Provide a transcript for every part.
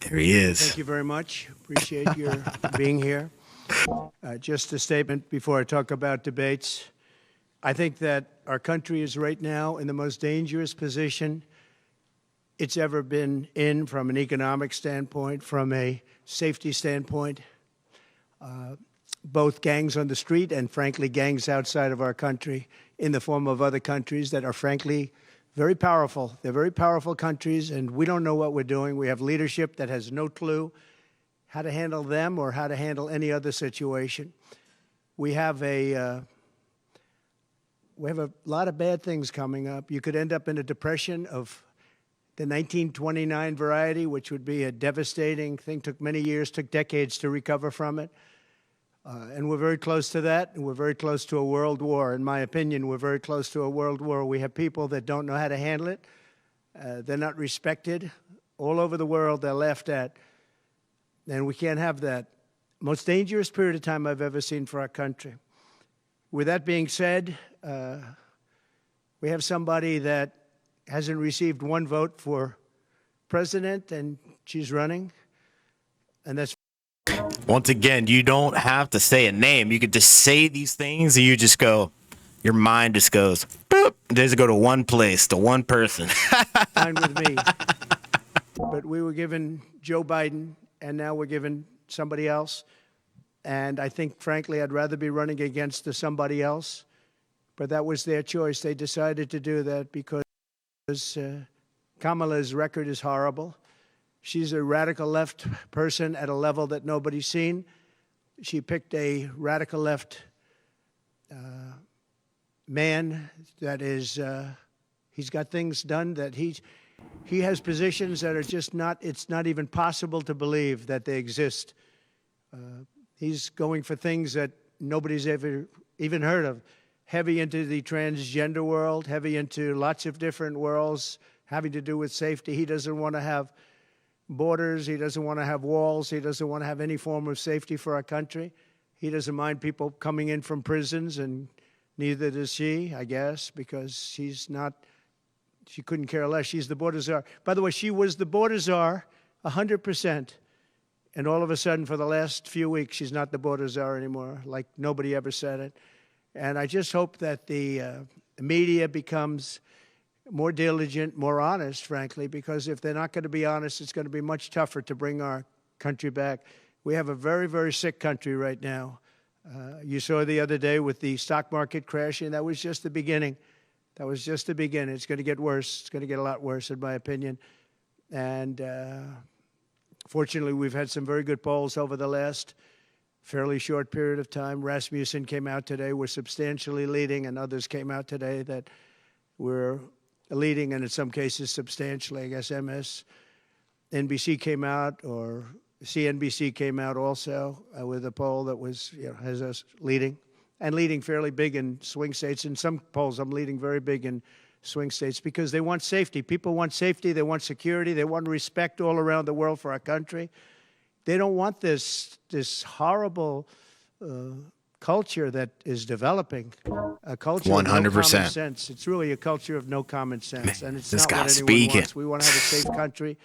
There he is. Thank you very much. Appreciate your being here. Just a statement before I talk about debates. I think that our country is right now in the most dangerous position it's ever been in from an economic standpoint, from a safety standpoint. Both gangs on the street and, frankly, gangs outside of our country in the form of other countries that are, frankly, very powerful. They're very powerful countries, and we don't know what we're doing. We have leadership that has no clue how to handle them or how to handle any other situation. We have a lot of bad things coming up. You could end up in a depression of the 1929 variety, which would be a devastating thing. Took many years, took decades to recover from it. And we're very close to that, and we're very close to a world war. In my opinion, we're very close to a world war. We have people that don't know how to handle it. They're not respected. All over the world, they're laughed at. And we can't have that. Most dangerous period of time I've ever seen for our country. With that being said, we have somebody that hasn't received one vote for president, and she's running. And that's Once again, you don't have to say a name. You could just say these things and you just go, your mind just goes, boop. It doesn't go to one place, to one person. fine with me. But we were given Joe Biden, and now we're given somebody else. And I think, frankly, I'd rather be running against the somebody else. But that was their choice. They decided to do that because Kamala's record is horrible. She's a radical left person at a level that nobody's seen. She picked a radical left man that is, he's got things done that he has positions that are just not, it's not even possible to believe that they exist. He's going for things that nobody's ever even heard of. Heavy into the transgender world, heavy into lots of different worlds having to do with safety. He doesn't want to have borders. He doesn't want to have walls. He doesn't want to have any form of safety for our country. He doesn't mind people coming in from prisons, and neither does she, I guess, because she's not, she couldn't care less. She's the border czar. By the way, she was the border czar 100%. And all of a sudden, for the last few weeks, she's not the border czar anymore, like nobody ever said it. And I just hope that the media becomes more diligent, more honest, frankly, because if they're not going to be honest, it's going to be much tougher to bring our country back. We have a very, very sick country right now. You saw the other day with the stock market crashing. That was just the beginning. That was just the beginning. It's going to get worse. It's going to get a lot worse, in my opinion. And fortunately, we've had some very good polls over the last fairly short period of time. Rasmussen came out today. We're substantially leading, and others came out today that we're leading, and in some cases substantially. I guess MSNBC came out, or CNBC came out also with a poll that was, has us leading, and leading fairly big in swing states. In some polls, I'm leading very big in swing states because they want safety. People want safety. They want security. They want respect all around the world for our country. They don't want this horrible culture that is developing, a culture 100%. Of no common sense. It's really a culture of no common sense, and it's not what anyone wants. We want to have a safe country.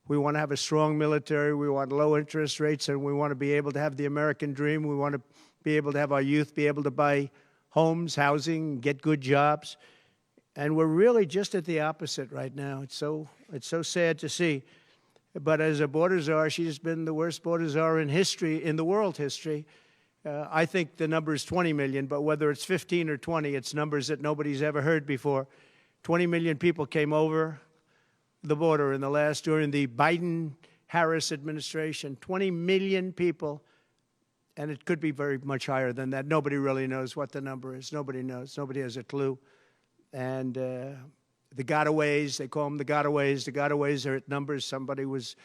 We want to have a strong military. We want low interest rates, and we want to be able to have the American dream. We want to be able to have our youth be able to buy homes, housing, get good jobs. And we're really just at the opposite right now. It's so sad to see. But as a border czar, she's been the worst border czar in history, in the world history. I think the number is 20 million, but whether it's 15 or 20, it's numbers that nobody's ever heard before. 20 million people came over the border during the Biden-Harris administration. 20 million people, and it could be very much higher than that. Nobody really knows what the number is. Nobody knows. Nobody has a clue. And the gotaways, they call them the gotaways. The gotaways are at numbers. Somebody was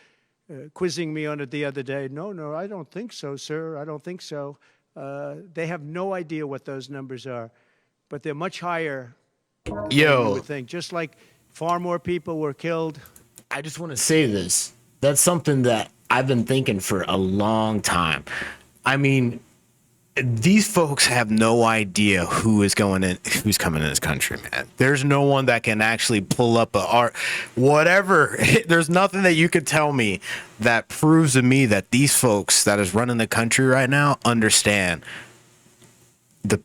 quizzing me on it the other day. No, I don't think so, sir. I don't think so. They have no idea what those numbers are, but they're much higher than you would think. Just like far more people were killed. I just want to say this. That's something that I've been thinking for a long time. I mean, these folks have no idea who's coming in this country, man. There's no one that can actually pull up a art, whatever. There's nothing that you could tell me that proves to me that these folks that is running the country right now understand the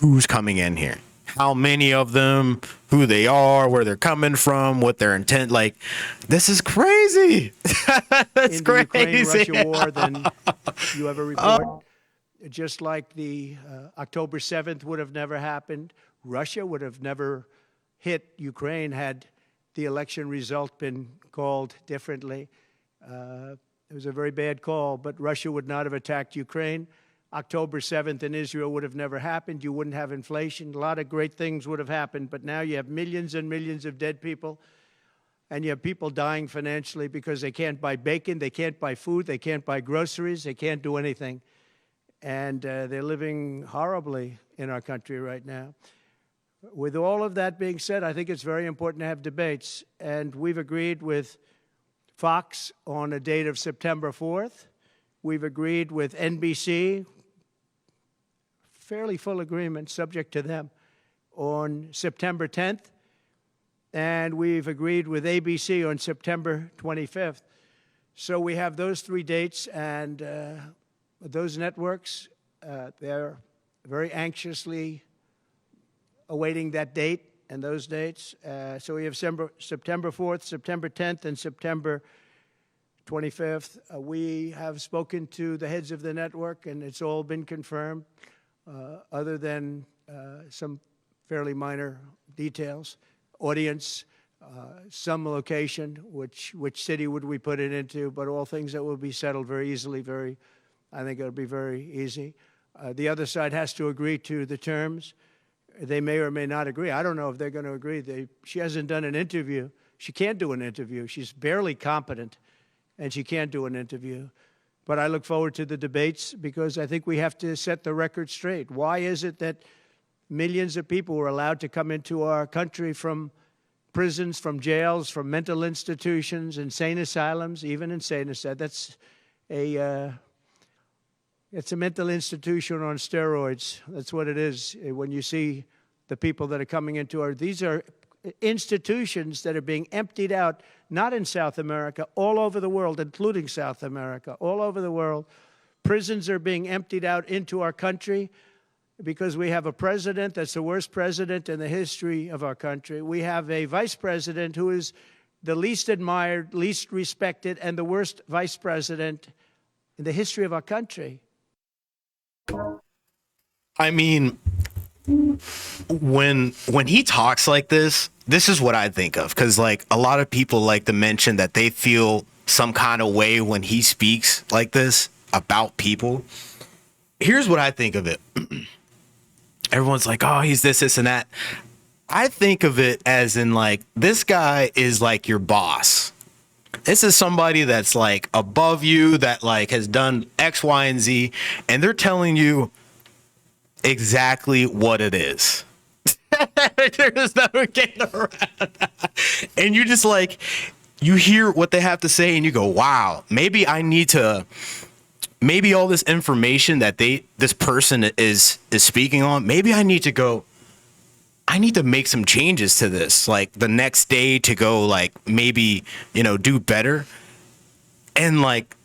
who's coming in here, how many of them, who they are, where they're coming from, what their intent. Like, this is crazy. That's in the crazy. Ukraine-Russia war than you ever report. Just like the October 7th would have never happened, Russia would have never hit Ukraine had the election result been called differently. It was a very bad call, but Russia would not have attacked Ukraine. October 7th in Israel would have never happened. You wouldn't have inflation. A lot of great things would have happened, but now you have millions and millions of dead people, and you have people dying financially because they can't buy bacon, they can't buy food, they can't buy groceries, they can't do anything. And they're living horribly in our country right now. With all of that being said, I think it's very important to have debates, and we've agreed with Fox on a date of September 4th. We've agreed with NBC, fairly full agreement, subject to them, on September 10th. And we've agreed with ABC on September 25th. So we have those three dates, and those networks, they're very anxiously awaiting that date and those dates. So we have September 4th, September 10th, and September 25th. We have spoken to the heads of the network, and it's all been confirmed, other than some fairly minor details. Audience, some location, which city would we put it into, but all things that will be settled very easily, I think it'll be very easy. The other side has to agree to the terms. They may or may not agree. I don't know if they're going to agree. She hasn't done an interview. She can't do an interview. She's barely competent, and she can't do an interview. But I look forward to the debates because I think we have to set the record straight. Why is it that millions of people were allowed to come into our country from prisons, from jails, from mental institutions, insane asylums, even insane asylums? It's a mental institution on steroids. That's what it is. When you see the people that are coming into these are institutions that are being emptied out, not in South America, all over the world, including South America, all over the world. Prisons are being emptied out into our country because we have a president that's the worst president in the history of our country. We have a vice president who is the least admired, least respected, and the worst vice president in the history of our country. I mean, when he talks like this is what I think of, because like a lot of people like to mention that they feel some kind of way when he speaks like this about people. Here's what I think of it. Everyone's like, oh, he's this, and that. I think of it as in like, this guy is like your boss. This is somebody that's like above you, that like has done X, Y, and Z, and they're telling you exactly what it is. There's no getting around that. And you just like, you hear what they have to say and you go, wow, maybe all this information that this person is speaking on, maybe I need to make some changes to this, like the next day, to go like maybe, do better. And like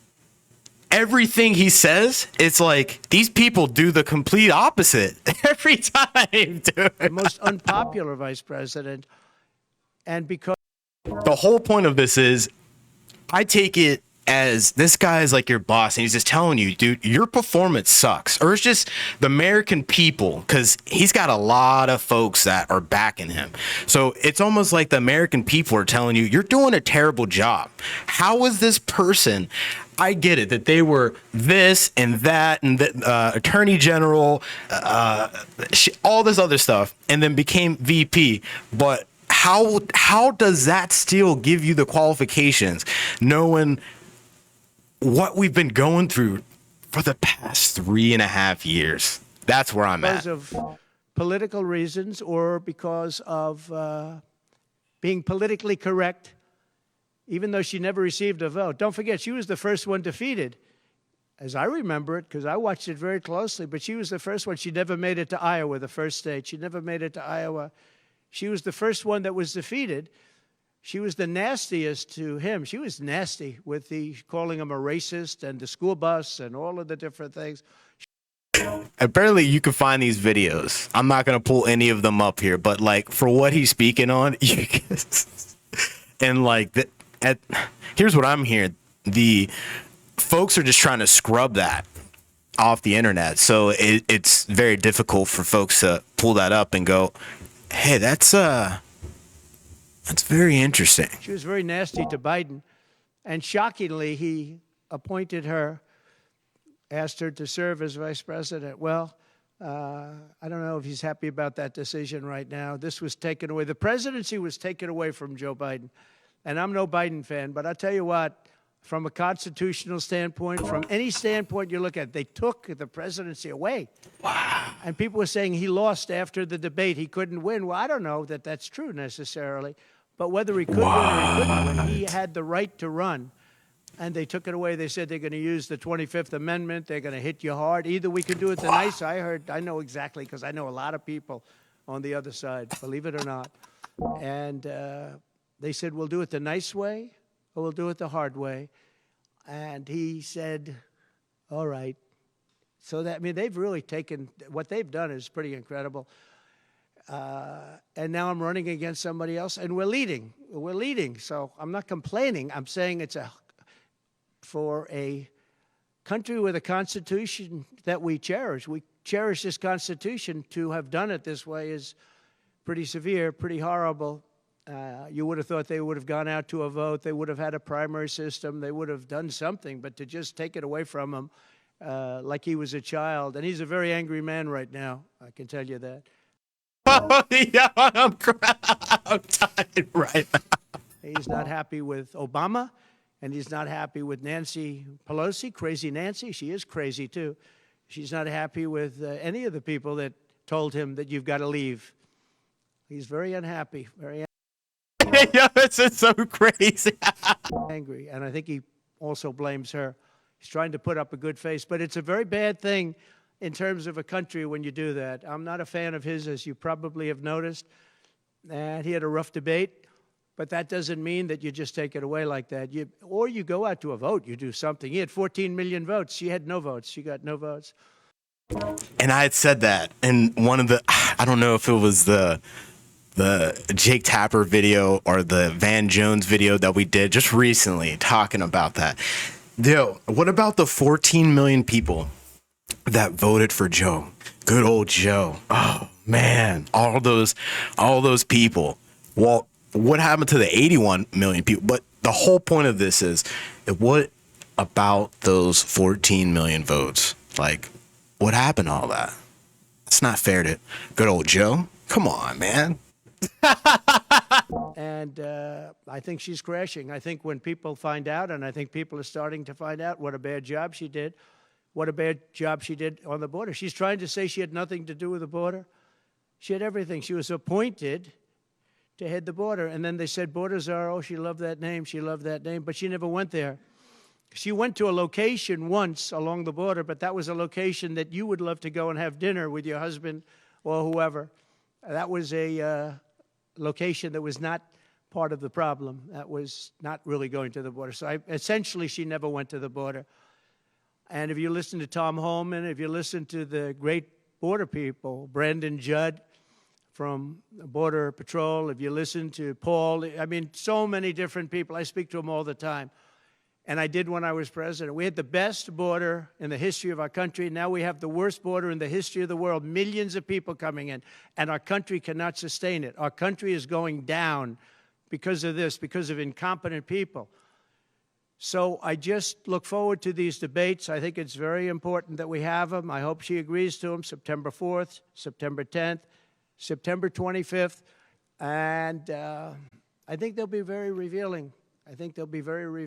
everything he says, it's like these people do the complete opposite every time, dude. The most unpopular vice president. And because the whole point of this is, I take it as this guy is like your boss and he's just telling you, dude, your performance sucks. Or it's just the American people, because he's got a lot of folks that are backing him. So it's almost like the American people are telling you, you're doing a terrible job. How is this person? I get it that they were this and that and the attorney general, all this other stuff, and then became VP. But how does that still give you the qualifications, knowing what we've been going through for the past 3.5 years? That's where I'm at. Because of political reasons or because of being politically correct, even though she never received a vote. Don't forget, she was the first one defeated. as I remember it, because I watched it very closely, but she was the first one. She never made it to Iowa, the first state. She never made it to Iowa. She was the first one that was defeated. She was the nastiest to him. She was nasty with the calling him a racist and the school bus and all of the different things. Apparently you can find these videos. I'm not going to pull any of them up here, but like for what he's speaking on, you can, and like here's what I'm hearing. The folks are just trying to scrub that off the internet. So it's very difficult for folks to pull that up and go, hey, that's very interesting. She was very nasty to Biden. And shockingly, he appointed her, asked her to serve as vice president. Well, I don't know if he's happy about that decision right now. This was taken away. The presidency was taken away from Joe Biden. And I'm no Biden fan, but I'll tell you what, from a constitutional standpoint, from any standpoint you look at, they took the presidency away. Wow. And people were saying he lost after the debate. He couldn't win. Well, I don't know that that's true necessarily. But whether he could win or he couldn't win, he had the right to run. And they took it away. They said they're going to use the 25th Amendment. They're going to hit you hard. Either we can do it the nice. I know exactly, because I know a lot of people on the other side, believe it or not. And they said, we'll do it the nice way or we'll do it the hard way. And he said, all right. So that, I mean, they've really taken, what they've done is pretty incredible. And now I'm running against somebody else, and we're leading. We're leading. So I'm not complaining. I'm saying it's for a country with a constitution that we cherish. We cherish this constitution. To have done it this way is pretty severe, pretty horrible. You would have thought they would have gone out to a vote. They would have had a primary system. They would have done something. But to just take it away from him like he was a child. And he's a very angry man right now, I can tell you that. Oh, yeah, I'm tired right now. He's not happy with Obama, and he's not happy with Nancy Pelosi, crazy Nancy. She is crazy, too. She's not happy with any of the people that told him that you've got to leave. He's very unhappy, very Yeah, this is so crazy. angry, and I think he also blames her. He's trying to put up a good face, but it's a very bad thing in terms of a country when you do that. I'm not a fan of his, as you probably have noticed. And he had a rough debate, but that doesn't mean that you just take it away like that. Or you go out to a vote, you do something. He had 14 million votes. She had no votes. She got no votes. And I had said that in one of the, I don't know if it was the Jake Tapper video or the Van Jones video that we did just recently talking about that. Yo, what about the 14 million people that voted for Joe? Good old Joe. Oh man, all those people. Well, what happened to the 81 million people? But the whole point of this is, what about those 14 million votes? Like, what happened to all that? It's not fair to good old Joe. Come on, man. And I think she's crashing. I think when people find out, and I think people are starting to find out what a bad job she did, what a bad job she did on the border. She's trying to say she had nothing to do with the border. She had everything. She was appointed to head the border. And then they said borders are, oh, she loved that name, she loved that name, but she never went there. She went to a location once along the border, but that was a location that you would love to go and have dinner with your husband or whoever. That was a location that was not part of the problem. That was not really going to the border. So essentially, she never went to the border. And if you listen to Tom Homan, if you listen to the great border people, Brandon Judd from Border Patrol, if you listen to Paul, I mean, so many different people. I speak to them all the time. And I did when I was president. We had the best border in the history of our country. Now we have the worst border in the history of the world. Millions of people coming in, and our country cannot sustain it. Our country is going down because of this, because of incompetent people. So I just look forward to these debates. I think it's very important that we have them. I hope she agrees to them September 4th, September 10th, September 25th. And I think they'll be very revealing. I think they'll be very revealing.